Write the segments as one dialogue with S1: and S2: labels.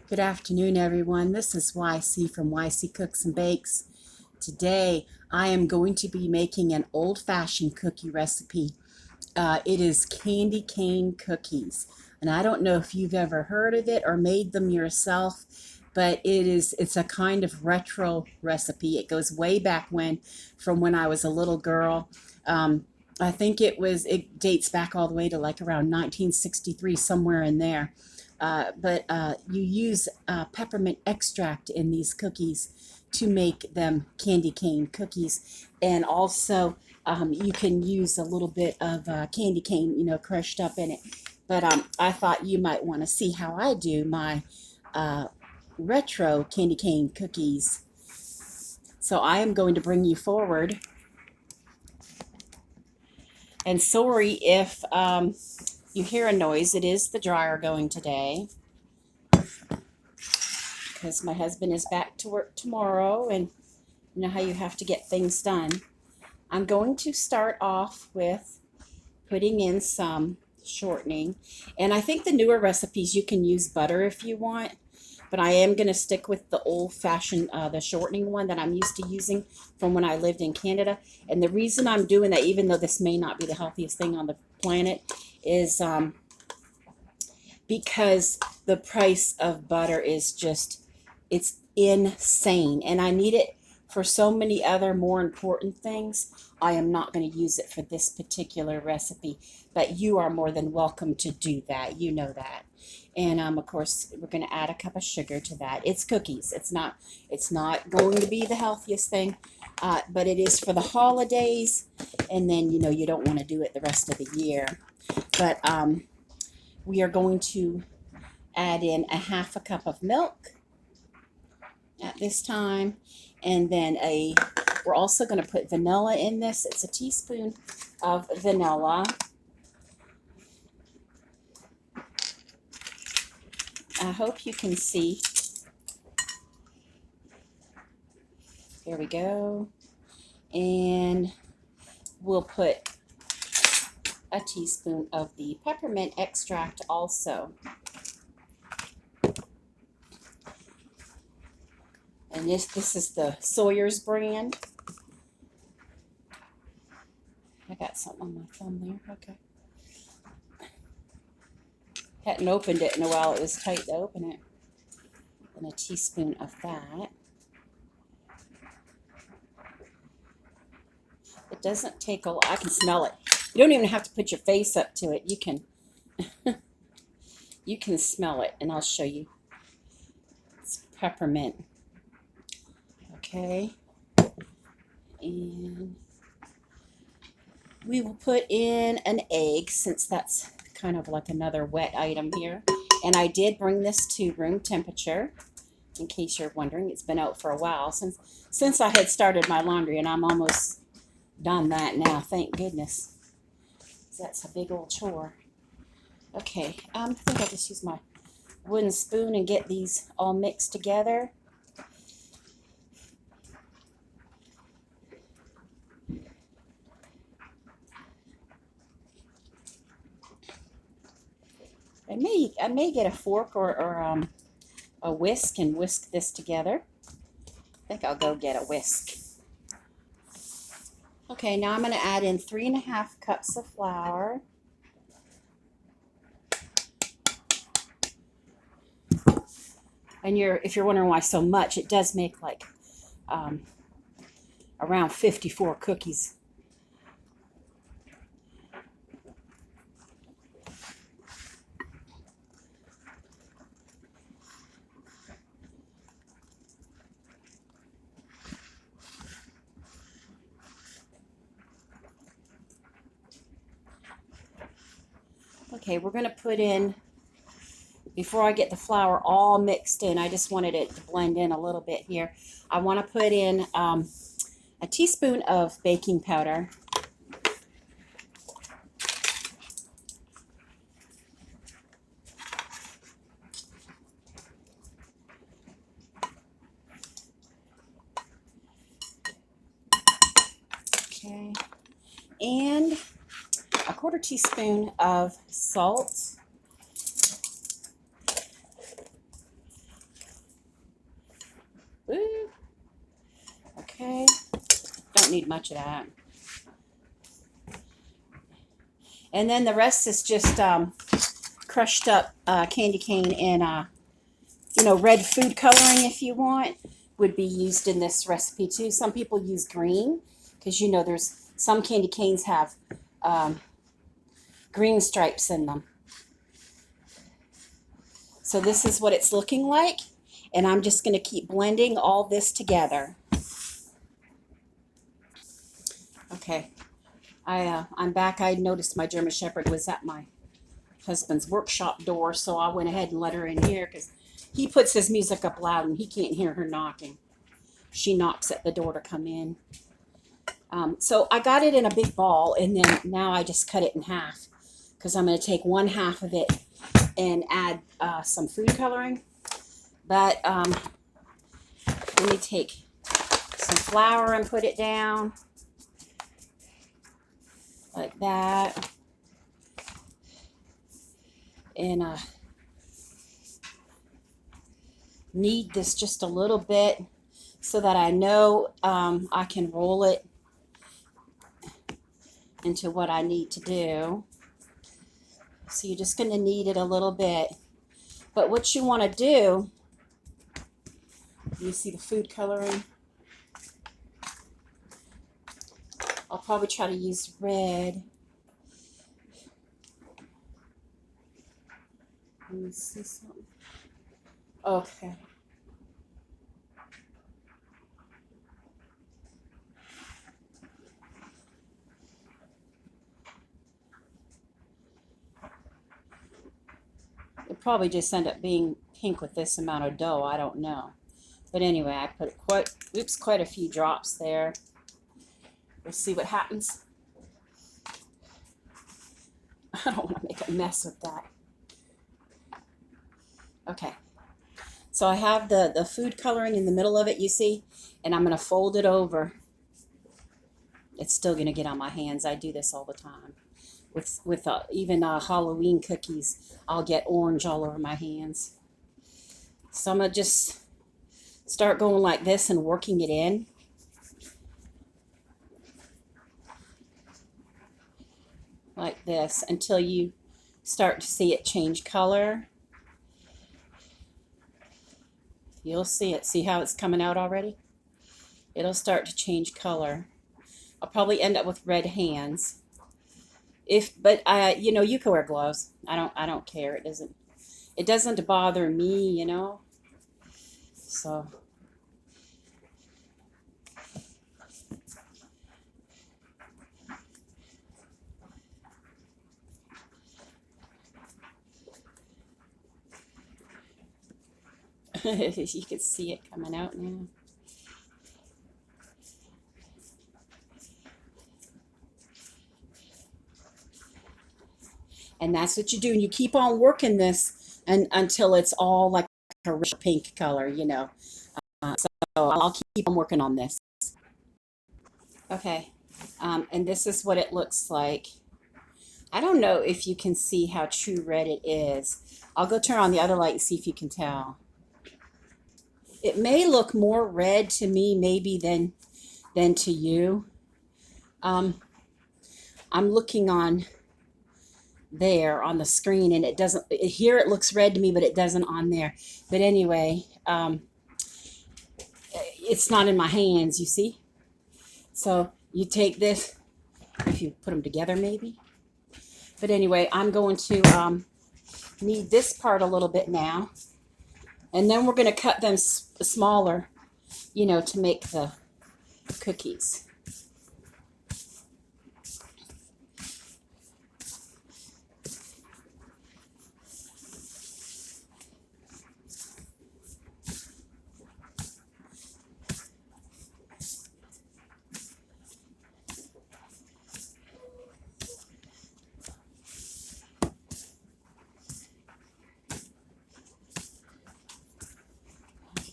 S1: Good afternoon, everyone. This is YC from YC Cooks and Bakes. Today, I am going to be making an old-fashioned cookie recipe. It is candy cane cookies, and I don't know if you've ever heard of it or made them yourself, but it's a kind of retro recipe. It goes way back from when I was a little girl. I think it dates back all the way to like around 1963, somewhere in there. But you use peppermint extract in these cookies to make them candy cane cookies. And also, you can use a little bit of candy cane, crushed up in it. But I thought you might want to see how I do my retro candy cane cookies. So I am going to bring you forward. And sorry if you hear a noise. It is the dryer going today because my husband is back to work tomorrow, and you know how you have to get things done. I'm going to start off with putting in some shortening, and I think the newer recipes you can use butter if you want, but I am going to stick with the old-fashioned, the shortening one that I'm used to using from when I lived in Canada. And the reason I'm doing that, even though this may not be the healthiest thing on the planet, is because the price of butter is it's insane. And I need it for so many other more important things. I am not going to use it for this particular recipe, but you are more than welcome to do that. You know that. And of course, we're going to add a cup of sugar to that. It's cookies. It's not going to be the healthiest thing, but it is for the holidays. And then, you don't want to do it the rest of the year. But we are going to add in a half a cup of milk at this time. And then we're also going to put vanilla in this. It's a teaspoon of vanilla. I hope you can see. There we go. And we'll put a teaspoon of the peppermint extract also. And this is the Sawyer's brand. I got something on my thumb there. Okay. Hadn't opened it in a while. It was tight to open it. And a teaspoon of that. It doesn't take a lot. I can smell it. You don't even have to put your face up to it. You can you can smell it, and I'll show you. It's peppermint. Okay. And we will put in an egg, since that's kind of like another wet item here. And I did bring this to room temperature, in case you're wondering. It's been out for a while since I had started my laundry, and I'm almost done that now, thank goodness. That's a big old chore. Okay, I think I'll just use my wooden spoon and get these all mixed together. I may get a fork or a whisk and whisk this together. I think I'll go get a whisk. Okay, now I'm going to add in 3½ cups of flour. And if you're wondering why so much, it does make like around 54 cookies. Okay, we're going to put in, before I get the flour all mixed in, I just wanted it to blend in a little bit here. I want to put in a teaspoon of baking powder. Okay, and a 1/4 teaspoon of salt. don't need much of that. And then the rest is just crushed up candy cane and, you know, red food coloring if you want would be used in this recipe too. Some people use green because, you know, there's some candy canes have green stripes in them. So this is what it's looking like. And I'm just going to keep blending all this together. Okay, I'm back. I noticed my German Shepherd was at my husband's workshop door, so I went ahead and let her in here because he puts his music up loud and he can't hear her knocking. She knocks at the door to come in. So I got it in a big ball, and then now I just cut it in half because I'm going to take one half of it and add some food coloring. But let me take some flour and put it down like that. And knead this just a little bit so that I know I can roll it into what I need to do. So you're just going to knead it a little bit. But what you want to do, you see the food coloring? I'll probably try to use red. Let me see something. Okay. It'll probably just end up being pink with this amount of dough. I don't know. But anyway, I put quite a few drops there. We'll see what happens. I don't want to make a mess with that. Okay. So I have the food coloring in the middle of it, you see, and I'm going to fold it over. It's still going to get on my hands. I do this all the time. With even Halloween cookies, I'll get orange all over my hands. So I'm going to just start going like this and working it in. Like this until you start to see it change color. You'll see it. See how it's coming out already? It'll start to change color. I'll probably end up with red hands. But you know, you can wear gloves. I don't care. It doesn't bother me, you know. So you can see it coming out now. And that's what you do. And you keep on working this until it's all like a rich pink color, you know. So I'll keep on working on this. Okay. And this is what it looks like. I don't know if you can see how true red it is. I'll go turn on the other light and see if you can tell. It may look more red to me maybe than to you. I'm looking on there on the screen, and it doesn't, here it looks red to me, but it doesn't on there. But anyway, it's not in my hands, you see. So you take this, if you put them together maybe. But anyway, I'm going to knead this part a little bit now, and then we're going to cut them smaller, you know, to make the cookies.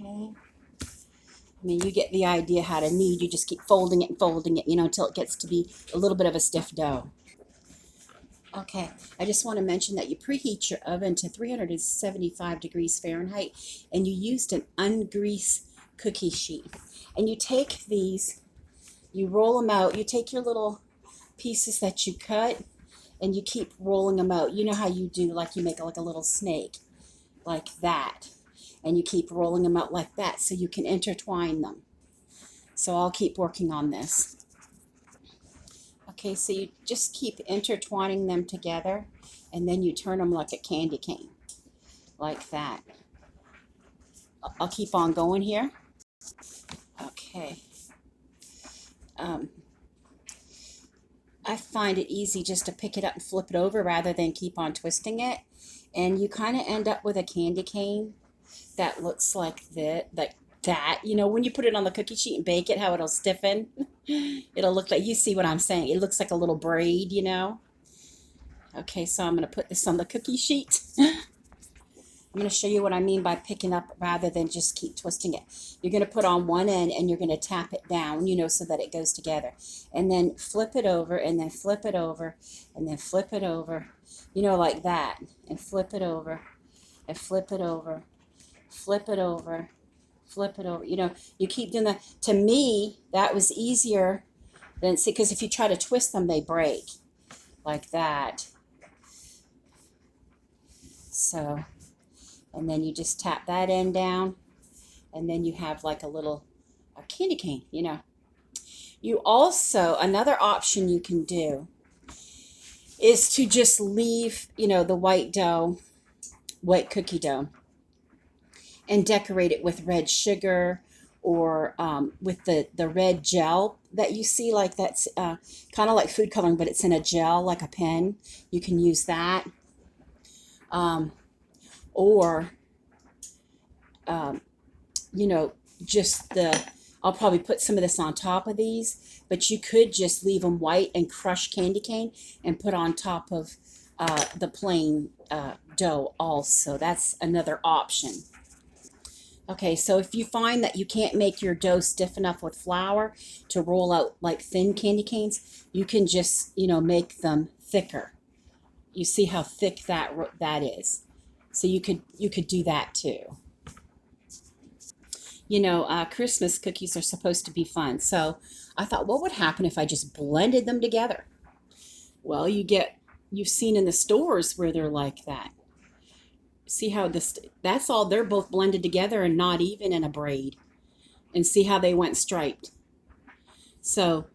S1: Okay. I mean, you get the idea how to knead. You just keep folding it and folding it, you know, until it gets to be a little bit of a stiff dough. Okay, I just want to mention that you preheat your oven to 375 degrees Fahrenheit, and you used an ungreased cookie sheet. And you take these You roll them out. You take your little pieces that you cut and you keep rolling them out. You know how you do, like you make like a little snake, like that. And you keep rolling them out like that so you can intertwine them. So I'll keep working on this. Okay, so you just keep intertwining them together and then you turn them like a candy cane, like that. I'll keep on going here. Okay. I find it easy just to pick it up and flip it over rather than keep on twisting it. And you kind of end up with a candy cane that looks like that. You know, when you put it on the cookie sheet and bake it, how it'll stiffen. It'll look like, you see what I'm saying? It looks like a little braid, you know. Okay, so I'm going to put this on the cookie sheet. I'm going to show you what I mean by picking up rather than just keep twisting it. You're going to put on one end and you're going to tap it down, you know, so that it goes together. And then flip it over and then flip it over and then flip it over, you know, like that. And flip it over and flip it over, flip it over, flip it over. You know, you keep doing that. To me, that was easier than, see, because if you try to twist them, they break like that. So, and then you just tap that end down and then you have like a candy cane, you know. You also, another option you can do is to just leave, you know, the white cookie dough, and decorate it with red sugar or with the red gel that you see, like that's kind of like food coloring, but it's in a gel, like a pen. You can use that. Or, you know, I'll probably put some of this on top of these, but you could just leave them white and crush candy cane and put on top of the plain dough also. That's another option. Okay, so if you find that you can't make your dough stiff enough with flour to roll out like thin candy canes, you can just, you know, make them thicker. You see how thick that is. So you could do that too. You know, Christmas cookies are supposed to be fun. So I thought, what would happen if I just blended them together? Well, you've seen in the stores where they're like that. See how that's all, they're both blended together and not even in a braid. And see how they went striped. So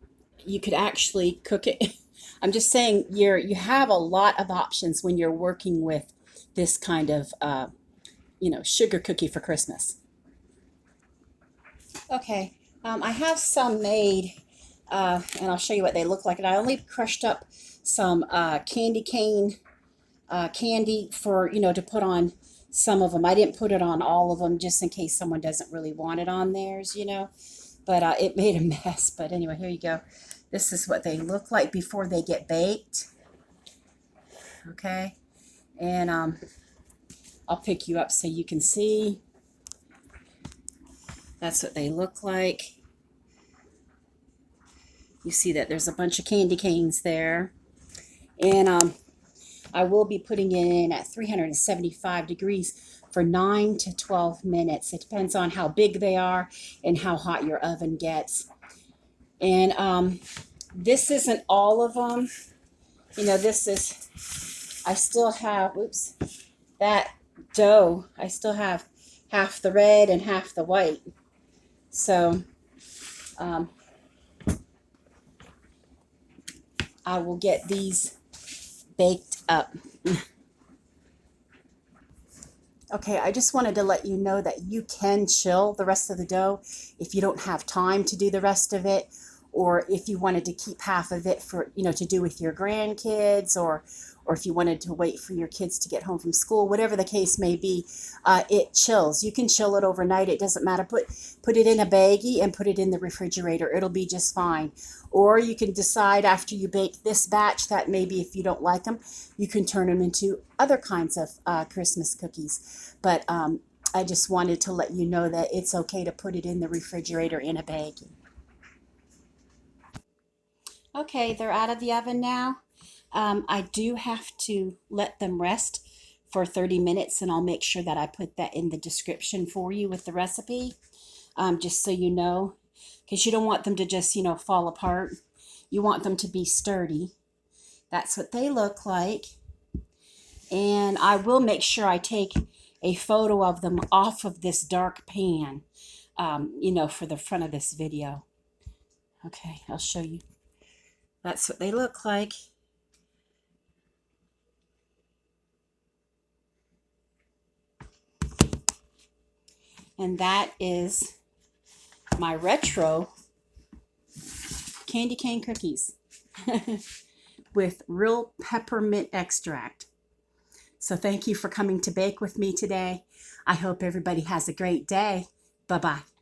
S1: you could actually cook it. I'm just saying you have a lot of options when you're working with this kind of, you know, sugar cookie for Christmas. Okay, I have some made, and I'll show you what they look like. And I only crushed up some candy cane candy for, you know, to put on some of them. I didn't put it on all of them just in case someone doesn't really want it on theirs, you know. But it made a mess. But anyway, here you go. This is what they look like before they get baked. Okay, and I'll pick you up so you can see. That's what they look like. You see that there's a bunch of candy canes there. And I will be putting it in at 375 degrees for 9 to 12 minutes. It depends on how big they are and how hot your oven gets. And this isn't all of them. You know, I still have, that dough. I still have half the red and half the white. So I will get these baked up. Okay, I just wanted to let you know that you can chill the rest of the dough if you don't have time to do the rest of it, or if you wanted to keep half of it for, you know, to do with your grandkids, or if you wanted to wait for your kids to get home from school, whatever the case may be, it chills. You can chill it overnight. It doesn't matter. Put it in a baggie and put it in the refrigerator. It'll be just fine. Or you can decide after you bake this batch that maybe if you don't like them, you can turn them into other kinds of Christmas cookies. But I just wanted to let you know that it's okay to put it in the refrigerator in a baggie. Okay, they're out of the oven now. I do have to let them rest for 30 minutes, and I'll make sure that I put that in the description for you with the recipe, just so you know. because you don't want them to just, fall apart. You want them to be sturdy. That's what they look like. And I will make sure I take a photo of them off of this dark pan, for the front of this video. Okay, I'll show you. That's what they look like. And that is my retro candy cane cookies with real peppermint extract. So thank you for coming to bake with me today. I hope everybody has a great day. Bye-bye.